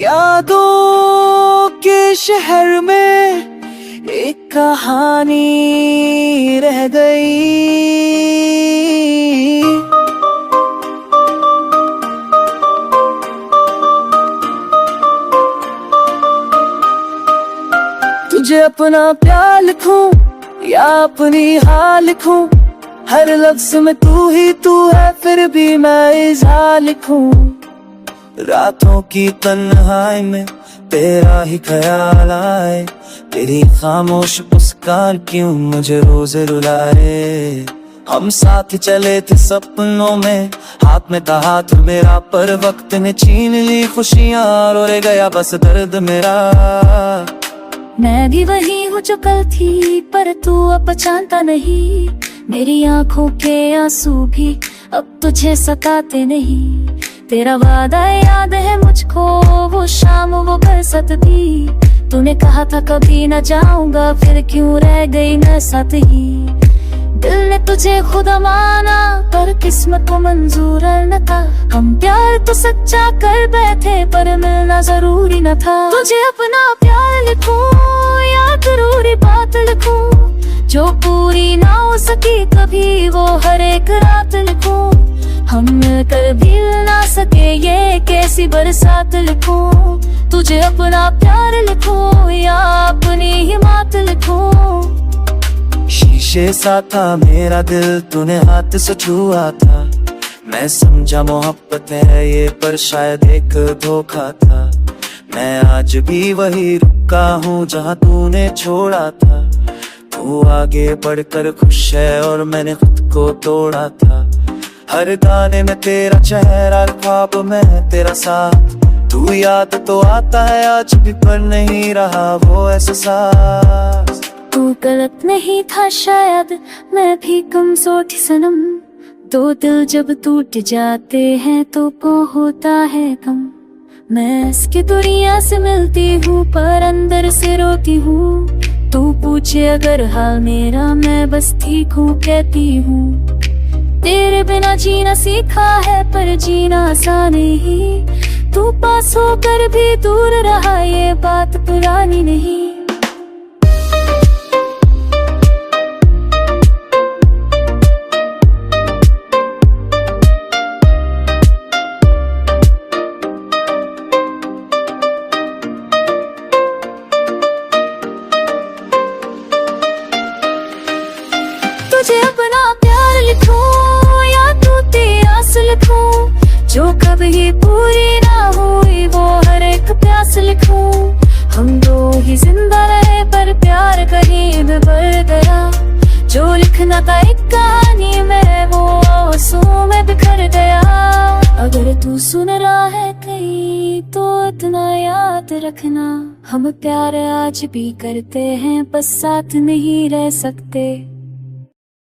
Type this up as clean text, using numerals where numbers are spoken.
यादों के शहर में एक कहानी रह गई। तुझे अपना प्यार लिखूं या अपनी हाल लिखूं, हर लफ्ज में तू ही तू है, फिर भी मैं इज़हार लिखूं। रातों की तन्हाई में तेरा ही ख्याल आए, तेरी खामोश मुस्कान क्यों मुझे रोज रुलाए। हम साथ चले थे सपनों में, हाथ में था हाथ मेरा, पर वक्त ने छीन ली खुशियाँ और रह गया बस दर्द मेरा। मैं भी वही हूँ जो कल थी, पर तू अब पहचानता नहीं। मेरी आंखों के आंसू भी अब तुझे सताते नहीं। तेरा वादा याद है मुझको, वो शाम वो बरसात थी। तूने कहा था कभी न जाऊंगा, फिर क्यों रह गई न साथ ही। दिल ने तुझे खुदा माना, पर किस्मत को मंजूर न था। हम प्यार तो सच्चा कर बैठे, पर मिलना जरूरी न था। तुझे अपना प्यार लिखूं या जरूरी बात लिखूं, जो पूरी ना हो सकी कभी वो हर एक रात लिखूं। हम मिलकर भी ना सके ये कैसी बरसात लिखूं। तुझे अपना प्यार लिखूं या अपनी हिम्मत लिखूं। शीशे सा था मेरा दिल, तूने हाथ से छुआ था। मैं समझा मोहब्बत है ये, पर शायद एक धोखा था। मैं आज भी वही रुका हूँ जहाँ तूने छोड़ा था। तू आगे बढ़कर खुश है और मैंने खुद को तोड़ा था। हर गाने में तेरा चेहरा, ख्वाब में तेरा साथ। तू याद तो आता है आज भी, पर नहीं रहा वो एहसास। तू गलत नहीं था शायद, मैं भी कमजोर थी सनम। दो दिल जब टूट जाते हैं तो कौन होता है कम। मैं इसकी दुनिया से मिलती हूँ, पर अंदर से रोती हूँ। तू पूछे अगर हाल मेरा, मैं बस ठीक हूँ कहती हूँ। तेरे बिना जीना सीखा है, पर जीना आसान नहीं। तू पास होकर भी दूर रहा, ये बात पुरानी नहीं। तुझे अपना प्यार लिखूं या टूटी आस लिखूं, जो कभी पूरी ना हुई वो हर एक प्यास लिखूं। हम दो ही जिंदा रहे, पर प्यार कहीं भी बढ़ गया। जो लिखना था एक कहानी में, वो आंसुओं में बिखर गया। अगर तू सुन रहा है कहीं, तो इतना याद रखना, हम प्यार आज भी करते हैं, बस साथ नहीं रह सकते।